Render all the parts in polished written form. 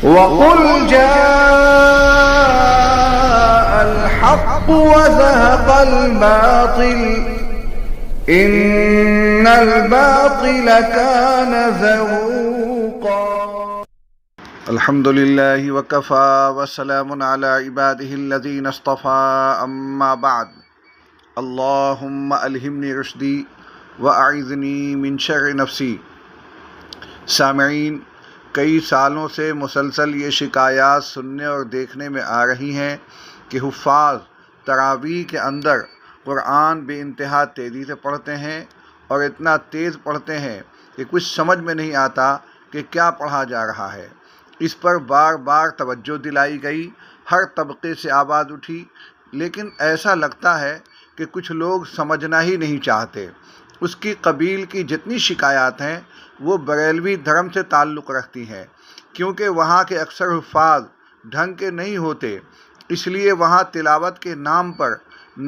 وَقُلْ جَاءَ الْحَقُّ وَزَهَقَ الْبَاطِلُ إِنَّ الْبَاطِلَ كَانَ زَهُوقًا۔ الحمد للہ وکفا وسلام علی عبادہ الذین اصطفى، اما بعد، اللہم الہمنی رشدی واعذنی من شر نفسی۔ سامعین، کئی سالوں سے مسلسل یہ شکایات سننے اور دیکھنے میں آ رہی ہیں کہ حفاظ تراویح کے اندر قرآن بے انتہا تیزی سے پڑھتے ہیں اور اتنا تیز پڑھتے ہیں کہ کچھ سمجھ میں نہیں آتا کہ کیا پڑھا جا رہا ہے۔ اس پر بار بار توجہ دلائی گئی، ہر طبقے سے آواز اٹھی، لیکن ایسا لگتا ہے کہ کچھ لوگ سمجھنا ہی نہیں چاہتے۔ اس کی قبیل کی جتنی شکایات ہیں وہ بریلوی دھرم سے تعلق رکھتی ہیں، کیونکہ وہاں کے اکثر حفاظ ڈھنگ کے نہیں ہوتے، اس لیے وہاں تلاوت کے نام پر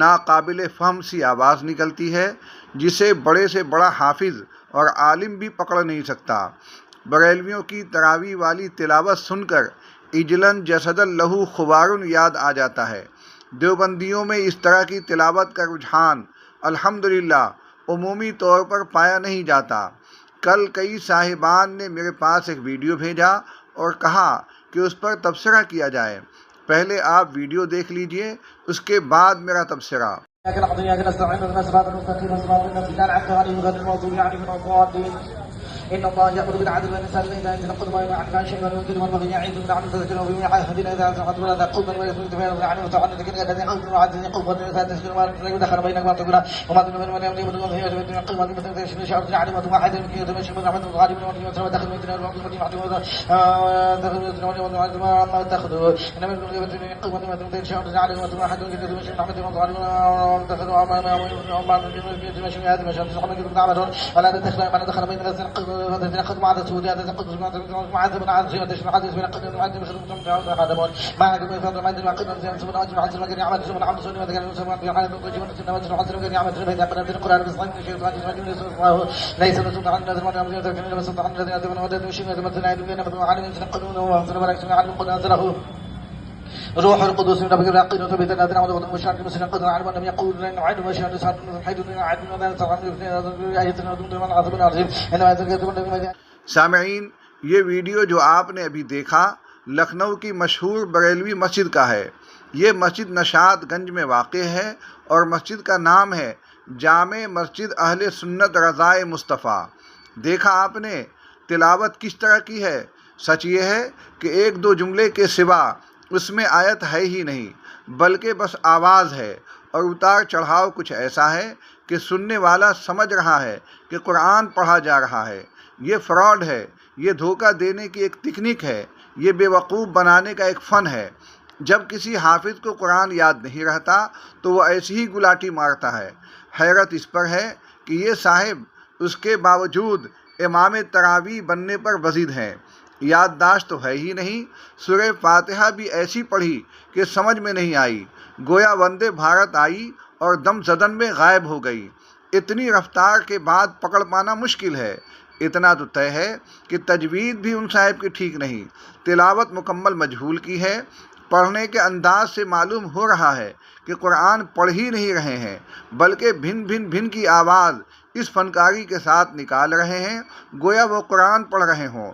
ناقابل فہم سی آواز نکلتی ہے جسے بڑے سے بڑا حافظ اور عالم بھی پکڑ نہیں سکتا۔ بریلویوں کی تراویح والی تلاوت سن کر اجلن جسد لہو خوارن یاد آ جاتا ہے۔ دیوبندیوں میں اس طرح کی تلاوت کا رجحان الحمدللہ عمومی طور پر پایا نہیں جاتا۔ کل کئی صاحبان نے میرے پاس ایک ویڈیو بھیجا اور کہا کہ اس پر تبصرہ کیا جائے۔ پہلے آپ ویڈیو دیکھ لیجئے، اس کے بعد میرا تبصرہ۔ إن الله يأمر بالعدل والإحسان وإيتاء ذي القربى وينهى عن الفحشاء والمنكر والبغي يعظكم لعلكم تذكرون ومن يعهدنا إذا عهدتم ولا تقولوا ولا تقولوا تفعلوا بالعدل وتعالوا ذكر الذين أنزلوا وعدوا قوة فاتسكنوا ولا يدخل بينكم وتقولوا وما تقولوا من يملك من الله يجب أن يقيم مثل تشريع شعب العلم وتوحد من يتم الشمس رحمة الغالب من يتم دخل من الدنيا والعظيم والعظيم ودخل من الدنيا والعظيم ما تأخذوا إن من يتم قوة من يتم شعب العلم وتوحد من يتم الشمس رحمة الغالب ودخلوا وما يتم الشمس هذا ما شاء الله من يتم تعملون ولا تدخل من دخل بين الناس فتدخل مع السود هذا تقدس مع ذبن عز وجل حديث من قدر مع ذبن خدمة خدمون مع ذبن فضل مع ذبن قدر زين سبحان الله عز وجل يعمل سبحان عبد سبحانه وتعالى سبحانه وتعالى وجهه سبحانه وتعالى عز وجل يعمل سبحانه وتعالى في القرآن بصحيح من شيء وعز وجل الله ليس رسول عن الذين من يمزون ذكرنا بس عن الذين يتبعون ودين وشيء مثل عيد بين بدو عالم يتنقلون وانزل بركة عن القرآن له روح القدس من ربك العقيد وثبت الذين عملوا وضعوا مشاهد المسلمين قدر علم أنهم يقولون لن نعد وشهد سعد حيث نعد ولا نتعلم في آياتنا ودون من عظم العظيم إنما يتذكرون بما سامعین، یہ ویڈیو جو آپ نے ابھی دیکھا لکھنؤ کی مشہور بریلوی مسجد کا ہے۔ یہ مسجد نشاط گنج میں واقع ہے اور مسجد کا نام ہے جامع مسجد اہل سنت رضائے مصطفیٰ۔ دیکھا آپ نے تلاوت کس طرح کی ہے؟ سچ یہ ہے کہ ایک دو جملے کے سوا اس میں آیت ہے ہی نہیں، بلکہ بس آواز ہے، اور اتار چڑھاؤ کچھ ایسا ہے کہ سننے والا سمجھ رہا ہے کہ قرآن پڑھا جا رہا ہے۔ یہ فراڈ ہے، یہ دھوکہ دینے کی ایک تکنیک ہے، یہ بے وقوف بنانے کا ایک فن ہے۔ جب کسی حافظ کو قرآن یاد نہیں رہتا تو وہ ایسی ہی گلاٹی مارتا ہے۔ حیرت اس پر ہے کہ یہ صاحب اس کے باوجود امام تراویح بننے پر وزید ہیں۔ یادداشت تو ہے ہی نہیں، سورہ فاتحہ بھی ایسی پڑھی کہ سمجھ میں نہیں آئی، گویا وندے بھارت آئی اور دم زدن میں غائب ہو گئی۔ اتنی رفتار کے بعد پکڑ پانا مشکل ہے۔ اتنا تو طے ہے کہ تجوید بھی ان صاحب کی ٹھیک نہیں، تلاوت مکمل مجہول کی ہے۔ پڑھنے کے انداز سے معلوم ہو رہا ہے کہ قرآن پڑھ ہی نہیں رہے ہیں، بلکہ بھن بھن بھن کی آواز اس فنکاری کے ساتھ نکال رہے ہیں گویا وہ قرآن پڑھ رہے ہوں۔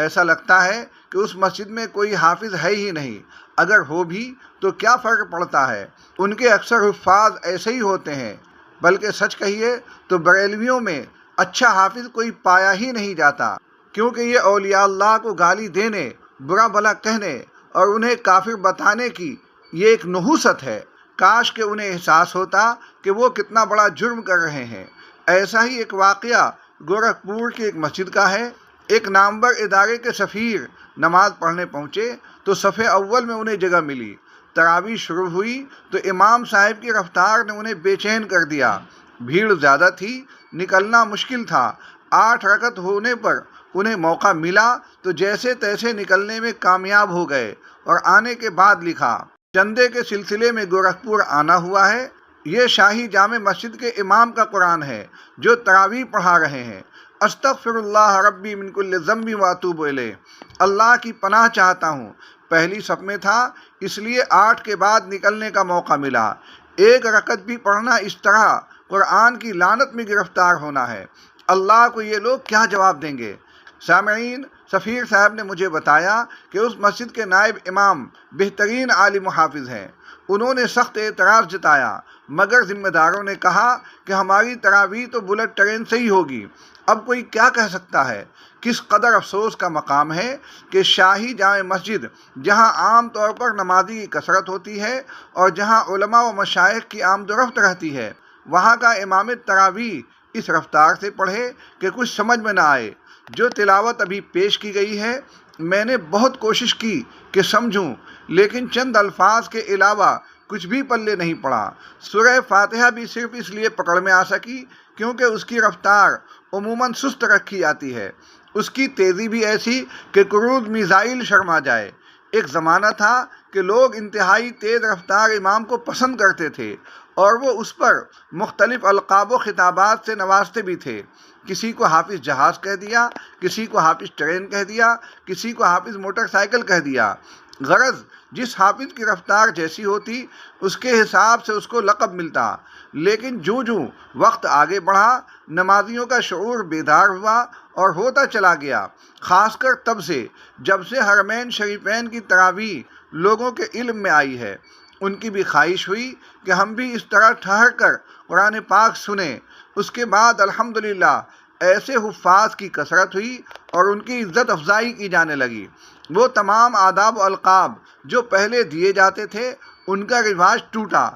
ایسا لگتا ہے کہ اس مسجد میں کوئی حافظ ہے ہی نہیں، اگر ہو بھی تو کیا فرق پڑتا ہے، ان کے اکثر حفاظ ایسے ہی ہوتے ہیں۔ بلکہ سچ کہیے تو بریلویوں میں اچھا حافظ کوئی پایا ہی نہیں جاتا، کیونکہ یہ اولیاء اللہ کو گالی دینے، برا بھلا کہنے اور انہیں کافر بتانے کی یہ ایک نحوست ہے۔ کاش کہ انہیں احساس ہوتا کہ وہ کتنا بڑا جرم کر رہے ہیں۔ ایسا ہی ایک واقعہ گورکھپور کی ایک مسجد کا ہے۔ ایک نامور ادارے کے سفیر نماز پڑھنے پہنچے تو صف اول میں انہیں جگہ ملی۔ تراویح شروع ہوئی تو امام صاحب کی رفتار نے انہیں بے چین کر دیا۔ بھیڑ زیادہ تھی، نکلنا مشکل تھا۔ 8 رکعت ہونے پر انہیں موقع ملا تو جیسے تیسے نکلنے میں کامیاب ہو گئے اور آنے کے بعد لکھا، چندے کے سلسلے میں گورکھپور آنا ہوا ہے۔ یہ شاہی جامع مسجد کے امام کا قرآن ہے جو تراویح پڑھا رہے ہیں۔ استغفراللہ ربی من کل ذنب واتوب الیہ، اللہ کی پناہ چاہتا ہوں۔ پہلی صف میں تھا اس لیے 8 کے بعد نکلنے کا موقع ملا۔ ایک رکعت بھی پڑھنا اس طرح قرآن کی لعنت میں گرفتار ہونا ہے۔ اللہ کو یہ لوگ کیا جواب دیں گے؟ سامعین، سفیر صاحب نے مجھے بتایا کہ اس مسجد کے نائب امام بہترین عالم و حافظ ہیں۔ انہوں نے سخت اعتراض جتایا، مگر ذمہ داروں نے کہا کہ ہماری تراویح تو بلٹ ٹرین سے ہی ہوگی۔ اب کوئی کیا کہہ سکتا ہے؟ کس قدر افسوس کا مقام ہے کہ شاہی جامع مسجد، جہاں عام طور پر نمازی کی کثرت ہوتی ہے اور جہاں علماء و مشائخ کی آمد و رفت رہتی ہے، وہاں کا امام تراویح اس رفتار سے پڑھے کہ کچھ سمجھ میں نہ آئے۔ جو تلاوت ابھی پیش کی گئی ہے میں نے بہت کوشش کی کہ سمجھوں، لیکن چند الفاظ کے علاوہ کچھ بھی پلے نہیں پڑا۔ سورہ فاتحہ بھی صرف اس لیے پکڑ میں آ سکی کیونکہ اس کی رفتار عموماً سست رکھی جاتی ہے، اس کی تیزی بھی ایسی کہ کروز میزائل شرما جائے۔ ایک زمانہ تھا کہ لوگ انتہائی تیز رفتار امام کو پسند کرتے تھے اور وہ اس پر مختلف القاب و خطابات سے نوازتے بھی تھے۔ کسی کو حافظ جہاز کہہ دیا، کسی کو حافظ ٹرین کہہ دیا، کسی کو حافظ موٹر سائیکل کہہ دیا۔ غرض جس حافظ کی رفتار جیسی ہوتی اس کے حساب سے اس کو لقب ملتا۔ لیکن جوں وقت آگے بڑھا، نمازیوں کا شعور بیدار ہوا اور ہوتا چلا گیا، خاص کر تب سے جب سے حرمین شریفین کی تراویح لوگوں کے علم میں آئی ہے۔ ان کی بھی خواہش ہوئی کہ ہم بھی اس طرح ٹھہر کر قرآن پاک سنیں۔ اس کے بعد الحمدللہ ایسے حفاظ کی کثرت ہوئی اور ان کی عزت افزائی کی جانے لگی۔ وہ تمام آداب و القاب جو پہلے دیے جاتے تھے ان کا رواج ٹوٹا۔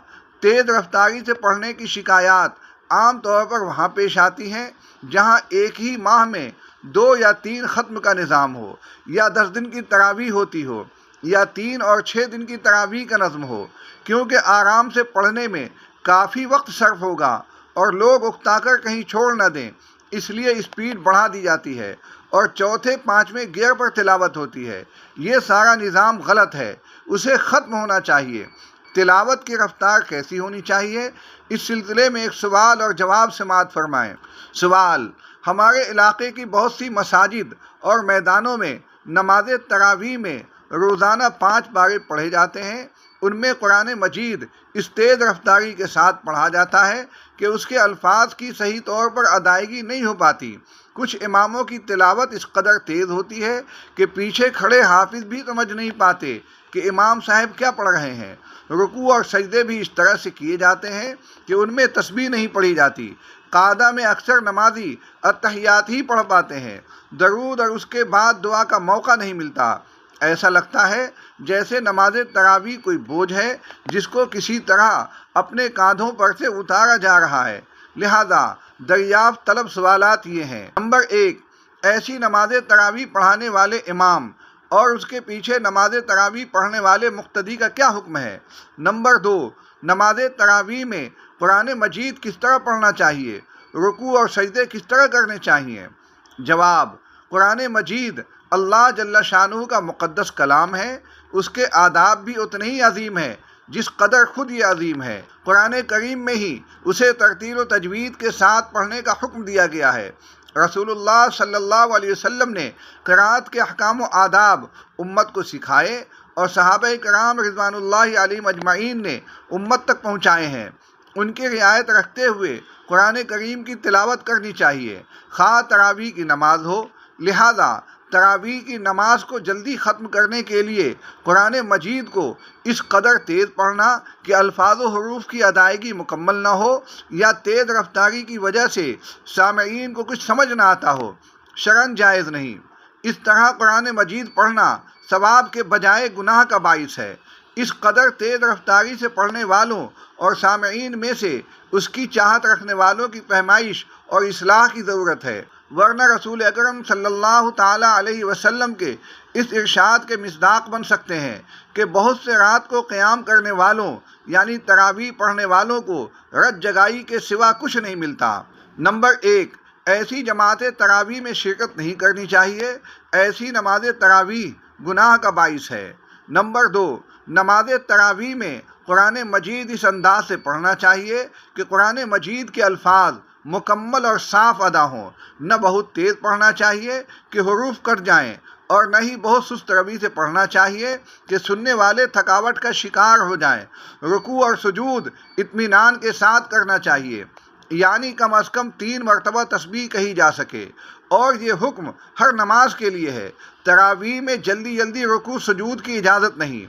تیز رفتاری سے پڑھنے کی شکایات عام طور پر وہاں پیش آتی ہیں جہاں ایک ہی ماہ میں 2 یا 3 ختم کا نظام ہو، یا 10 دن کی تراویح ہوتی ہو، یا 3 اور 6 دن کی تراویح کا نظم ہو، کیونکہ آرام سے پڑھنے میں کافی وقت صرف ہوگا اور لوگ اکتا کر کہیں چھوڑ نہ دیں، اس لیے اسپیڈ بڑھا دی جاتی ہے اور چوتھے 5ویں گیئر پر تلاوت ہوتی ہے۔ یہ سارا نظام غلط ہے، اسے ختم ہونا چاہیے۔ تلاوت کی رفتار کیسی ہونی چاہیے؟ اس سلسلے میں ایک سوال اور جواب سماعت فرمائیں۔ سوال: ہمارے علاقے کی بہت سی مساجد اور میدانوں میں نماز تراویح میں روزانہ 5 پارے پڑھے جاتے ہیں۔ ان میں قرآن مجید اس تیز رفتاری کے ساتھ پڑھا جاتا ہے کہ اس کے الفاظ کی صحیح طور پر ادائیگی نہیں ہو پاتی۔ کچھ اماموں کی تلاوت اس قدر تیز ہوتی ہے کہ پیچھے کھڑے حافظ بھی سمجھ نہیں پاتے کہ امام صاحب کیا پڑھ رہے ہیں۔ رکوع اور سجدے بھی اس طرح سے کیے جاتے ہیں کہ ان میں تسبیح نہیں پڑھی جاتی۔ قاعدہ میں اکثر نمازی التحیات ہی پڑھ پاتے ہیں، درود اور اس کے بعد دعا کا موقع نہیں ملتا۔ ایسا لگتا ہے جیسے نماز تراویح کوئی بوجھ ہے جس کو کسی طرح اپنے کاندھوں پر سے اتارا جا رہا ہے۔ لہذا دریافت طلب سوالات یہ ہیں۔ نمبر 1، ایسی نماز تراویح پڑھانے والے امام اور اس کے پیچھے نماز تراویح پڑھنے والے مقتدی کا کیا حکم ہے؟ نمبر 2، نماز تراویح میں قرآن مجید کس طرح پڑھنا چاہیے؟ رکوع اور سجدے کس طرح کرنے چاہیے؟ جواب: قرآن مجید اللہ جل شانہ کا مقدس کلام ہے، اس کے آداب بھی اتنے ہی عظیم ہیں جس قدر خود یہ عظیم ہے۔ قرآن کریم میں ہی اسے ترتیل و تجوید کے ساتھ پڑھنے کا حکم دیا گیا ہے۔ رسول اللہ صلی اللہ علیہ وسلم نے قرأت کے احکام و آداب امت کو سکھائے اور صحابہ کرام رضوان اللہ علیہم اجمعین نے امت تک پہنچائے ہیں۔ ان کی رعایت رکھتے ہوئے قرآن کریم کی تلاوت کرنی چاہیے، خواہ تراویح کی نماز ہو۔ لہذا تراویح کی نماز کو جلدی ختم کرنے کے لیے قرآن مجید کو اس قدر تیز پڑھنا کہ الفاظ و حروف کی ادائیگی مکمل نہ ہو یا تیز رفتاری کی وجہ سے سامعین کو کچھ سمجھ نہ آتا ہو، شرعاً جائز نہیں۔ اس طرح قرآن مجید پڑھنا ثواب کے بجائے گناہ کا باعث ہے۔ اس قدر تیز رفتاری سے پڑھنے والوں اور سامعین میں سے اس کی چاہت رکھنے والوں کی پیمائش اور اصلاح کی ضرورت ہے، ورنہ رسول اکرم صلی اللہ تعالیٰ علیہ وسلم کے اس ارشاد کے مصداق بن سکتے ہیں کہ بہت سے رات کو قیام کرنے والوں یعنی تراویح پڑھنے والوں کو رت جگائی کے سوا کچھ نہیں ملتا۔ نمبر 1، ایسی جماعت تراویح میں شرکت نہیں کرنی چاہیے، ایسی نماز تراویح گناہ کا باعث ہے۔ نمبر 2، نماز تراویح میں قرآن مجید اس انداز سے پڑھنا چاہیے کہ قرآن مجید کے الفاظ مکمل اور صاف ادا ہوں، نہ بہت تیز پڑھنا چاہیے کہ حروف کٹ جائیں، اور نہ ہی بہت سست روی سے پڑھنا چاہیے کہ سننے والے تھکاوٹ کا شکار ہو جائیں۔ رکوع اور سجود اطمینان کے ساتھ کرنا چاہیے، یعنی کم از کم 3 مرتبہ تسبیح کہی جا سکے، اور یہ حکم ہر نماز کے لیے ہے۔ تراویح میں جلدی جلدی رکوع سجود کی اجازت نہیں،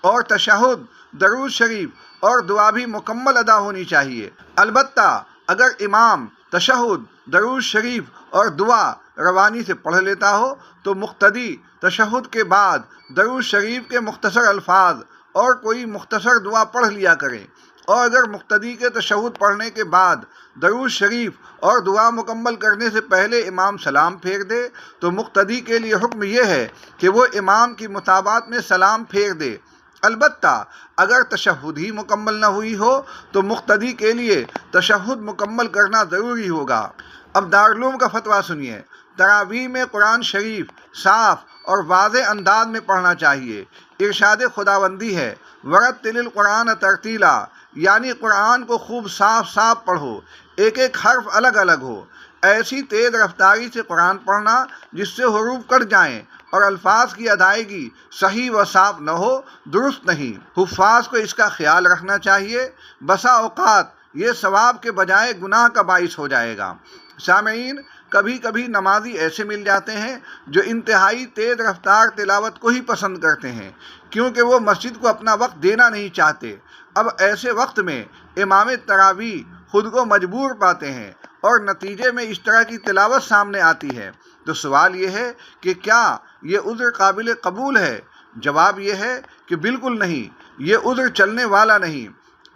اور تشہد، درود شریف اور دعا بھی مکمل ادا ہونی چاہیے۔ البتہ اگر امام تشہد، درود شریف اور دعا روانی سے پڑھ لیتا ہو تو مقتدی تشہد کے بعد درود شریف کے مختصر الفاظ اور کوئی مختصر دعا پڑھ لیا کرے، اور اگر مقتدی کے تشہد پڑھنے کے بعد درود شریف اور دعا مکمل کرنے سے پہلے امام سلام پھیر دے تو مقتدی کے لیے حکم یہ ہے کہ وہ امام کی متابعت میں سلام پھیر دے۔ البتہ اگر تشہد ہی مکمل نہ ہوئی ہو تو مقتدی کے لیے تشہد مکمل کرنا ضروری ہوگا۔ اب دارالعلوم کا فتویٰ سنیے۔ تراویح میں قرآن شریف صاف اور واضح انداز میں پڑھنا چاہیے۔ ارشاد خداوندی ہے، وَرَتِّلِ الْقُرْآنَ تَرْتِیلًا، یعنی قرآن کو خوب صاف صاف پڑھو، ایک ایک حرف الگ الگ ہو۔ ایسی تیز رفتاری سے قرآن پڑھنا جس سے حروف کٹ جائیں اور الفاظ کی ادائیگی صحیح و صاف نہ ہو، درست نہیں۔ حفاظ کو اس کا خیال رکھنا چاہیے، بسا اوقات یہ ثواب کے بجائے گناہ کا باعث ہو جائے گا۔ سامعین، کبھی کبھی نمازی ایسے مل جاتے ہیں جو انتہائی تیز رفتار تلاوت کو ہی پسند کرتے ہیں، کیونکہ وہ مسجد کو اپنا وقت دینا نہیں چاہتے۔ اب ایسے وقت میں امام تراویح خود کو مجبور پاتے ہیں اور نتیجے میں اس طرح کی تلاوت سامنے آتی ہے، تو سوال یہ ہے کہ کیا یہ عذر قابل قبول ہے؟ جواب یہ ہے کہ بالکل نہیں، یہ عذر چلنے والا نہیں۔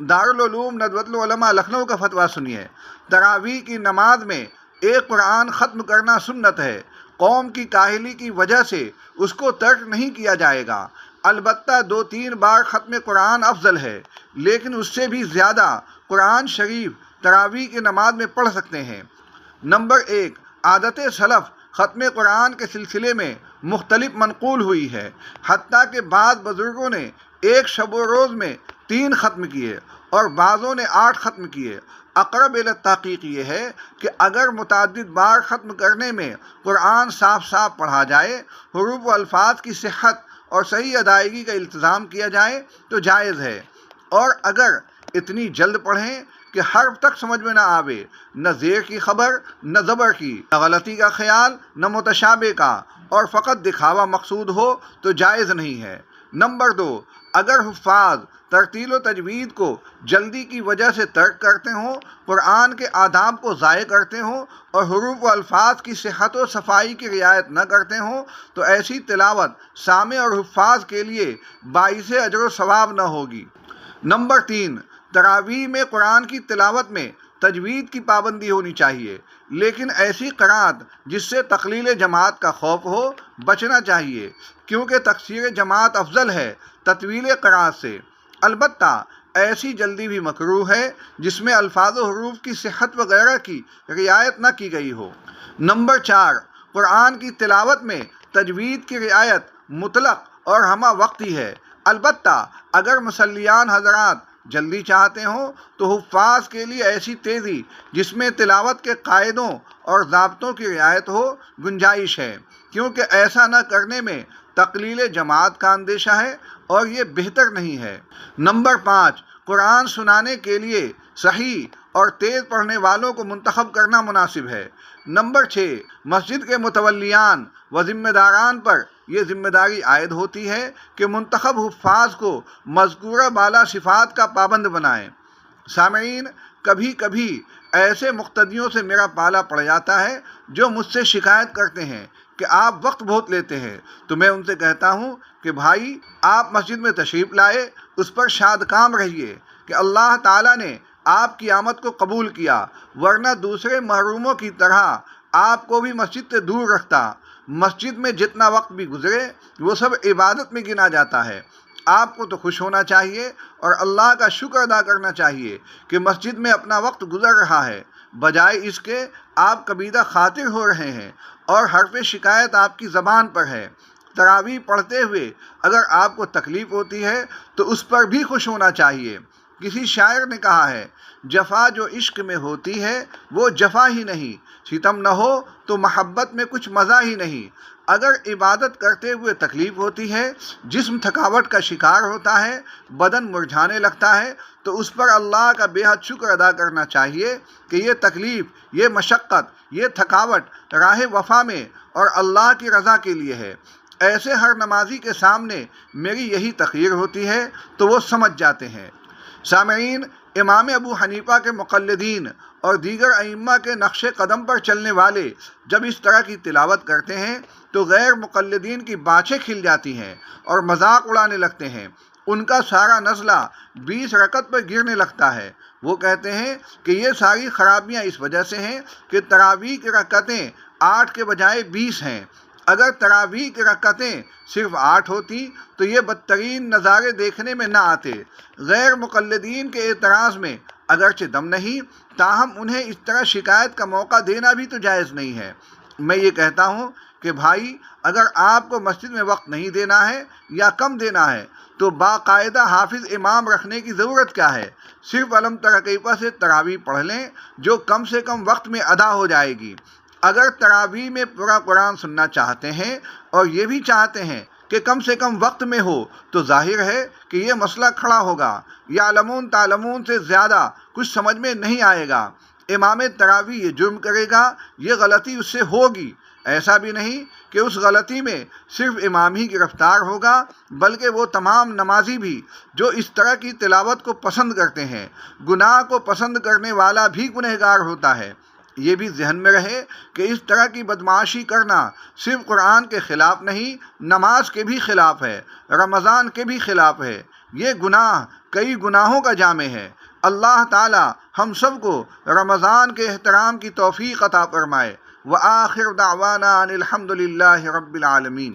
دارالعلوم ندوۃ العلماء لکھنؤ کا فتویٰ سنیے۔ تراویح کی نماز میں ایک قرآن ختم کرنا سنت ہے، قوم کی کاہلی کی وجہ سے اس کو ترک نہیں کیا جائے گا۔ البتہ 2-3 بار ختم قرآن افضل ہے، لیکن اس سے بھی زیادہ قرآن شریف تراویح کی نماز میں پڑھ سکتے ہیں۔ نمبر 1، عادت سلف ختم قرآن کے سلسلے میں مختلف منقول ہوئی ہے، حتیٰ کہ بعض بزرگوں نے ایک شب و روز میں 3 ختم کیے اور بعضوں نے 8 ختم کیے۔ اقرب الی التحقیق یہ ہے کہ اگر متعدد بار ختم کرنے میں قرآن صاف صاف پڑھا جائے، حروف و الفاظ کی صحت اور صحیح ادائیگی کا التزام کیا جائے تو جائز ہے، اور اگر اتنی جلد پڑھیں کہ حرف تک سمجھ میں نہ آوے، نہ زیر کی خبر نہ زبر کی، نہ غلطی کا خیال نہ متشابہ کا، اور فقط دکھاوا مقصود ہو تو جائز نہیں ہے۔ نمبر 2، اگر حفاظ ترتیل و تجوید کو جلدی کی وجہ سے ترک کرتے ہوں، قرآن کے آداب کو ضائع کرتے ہوں اور حروف و الفاظ کی صحت و صفائی کی رعایت نہ کرتے ہوں تو ایسی تلاوت سامع اور حفاظ کے لیے باعث اجر و ثواب نہ ہوگی۔ نمبر 3، تراویح میں قرآن کی تلاوت میں تجوید کی پابندی ہونی چاہیے، لیکن ایسی قرأت جس سے تقلیل جماعت کا خوف ہو بچنا چاہیے، کیونکہ تکثیر جماعت افضل ہے تطویل قرأت سے۔ البتہ ایسی جلدی بھی مکروہ ہے جس میں الفاظ و حروف کی صحت وغیرہ کی رعایت نہ کی گئی ہو۔ نمبر 4، قرآن کی تلاوت میں تجوید کی رعایت مطلق اور ہمہ وقتی ہے۔ البتہ اگر مصلیان حضرات جلدی چاہتے ہوں تو حفاظ کے لیے ایسی تیزی جس میں تلاوت کے قاعدوں اور ضابطوں کی رعایت ہو گنجائش ہے، کیونکہ ایسا نہ کرنے میں تقلیل جماعت کا اندیشہ ہے اور یہ بہتر نہیں ہے۔ نمبر 5، قرآن سنانے کے لیے صحیح اور تیز پڑھنے والوں کو منتخب کرنا مناسب ہے۔ نمبر 6، مسجد کے متولیان و ذمہ داران پر یہ ذمہ داری عائد ہوتی ہے کہ منتخب حفاظ کو مذکورہ بالا صفات کا پابند بنائیں۔ سامعین، کبھی کبھی ایسے مقتدیوں سے میرا پالا پڑ جاتا ہے جو مجھ سے شکایت کرتے ہیں کہ آپ وقت بہت لیتے ہیں، تو میں ان سے کہتا ہوں کہ بھائی، آپ مسجد میں تشریف لائے، اس پر شاد کام رہیے کہ اللہ تعالیٰ نے آپ کی آمد کو قبول کیا، ورنہ دوسرے محروموں کی طرح آپ کو بھی مسجد سے دور رکھتا۔ مسجد میں جتنا وقت بھی گزرے وہ سب عبادت میں گنا جاتا ہے۔ آپ کو تو خوش ہونا چاہیے اور اللہ کا شکر ادا کرنا چاہیے کہ مسجد میں اپنا وقت گزر رہا ہے، بجائے اس کے آپ کبیدہ خاطر ہو رہے ہیں اور حرف شکایت آپ کی زبان پر ہے۔ تراویح پڑھتے ہوئے اگر آپ کو تکلیف ہوتی ہے تو اس پر بھی خوش ہونا چاہیے، کسی شاعر نے کہا ہے، جفا جو عشق میں ہوتی ہے وہ جفا ہی نہیں، ستم نہ ہو تو محبت میں کچھ مزہ ہی نہیں۔ اگر عبادت کرتے ہوئے تکلیف ہوتی ہے، جسم تھکاوٹ کا شکار ہوتا ہے، بدن مرجھانے لگتا ہے، تو اس پر اللہ کا بے حد شکر ادا کرنا چاہیے کہ یہ تکلیف، یہ مشقت، یہ تھکاوٹ راہ وفا میں اور اللہ کی رضا کے لیے ہے۔ ایسے ہر نمازی کے سامنے میری یہی تقریر ہوتی ہے تو وہ سمجھ جاتے ہیں۔ سامعین، امام ابو حنیفہ کے مقلدین اور دیگر ائمہ کے نقش قدم پر چلنے والے جب اس طرح کی تلاوت کرتے ہیں تو غیر مقلدین کی بانچیں کھل جاتی ہیں اور مذاق اڑانے لگتے ہیں۔ ان کا سارا نزلہ 20 رکعت پر گرنے لگتا ہے۔ وہ کہتے ہیں کہ یہ ساری خرابیاں اس وجہ سے ہیں کہ تراویح کی رکعتیں 8 کے بجائے 20 ہیں۔ اگر تراویح کی رکعتیں صرف 8 ہوتی تو یہ بدترین نظارے دیکھنے میں نہ آتے۔ غیر مقلدین کے اعتراض میں اگرچہ دم نہیں، تاہم انہیں اس طرح شکایت کا موقع دینا بھی تو جائز نہیں ہے۔ میں یہ کہتا ہوں کہ بھائی، اگر آپ کو مسجد میں وقت نہیں دینا ہے یا کم دینا ہے تو باقاعدہ حافظ امام رکھنے کی ضرورت کیا ہے؟ صرف الم تر کیفا سے تراویح پڑھ لیں جو کم سے کم وقت میں ادا ہو جائے گی۔ اگر تراویح میں پورا قرآن سننا چاہتے ہیں اور یہ بھی چاہتے ہیں کہ کم سے کم وقت میں ہو تو ظاہر ہے کہ یہ مسئلہ کھڑا ہوگا۔ یعلمون تعلمون سے زیادہ کچھ سمجھ میں نہیں آئے گا۔ امام تراویح یہ جرم کرے گا، یہ غلطی اس سے ہوگی۔ ایسا بھی نہیں کہ اس غلطی میں صرف امام ہی گرفتار ہوگا، بلکہ وہ تمام نمازی بھی جو اس طرح کی تلاوت کو پسند کرتے ہیں۔ گناہ کو پسند کرنے والا بھی گنہگار ہوتا ہے۔ یہ بھی ذہن میں رہے کہ اس طرح کی بدمعاشی کرنا صرف قرآن کے خلاف نہیں، نماز کے بھی خلاف ہے، رمضان کے بھی خلاف ہے۔ یہ گناہ کئی گناہوں کا جامع ہے۔ اللہ تعالی ہم سب کو رمضان کے احترام کی توفیق عطا فرمائے۔ وآخر دعوانا ان الحمد للہ رب العالمین۔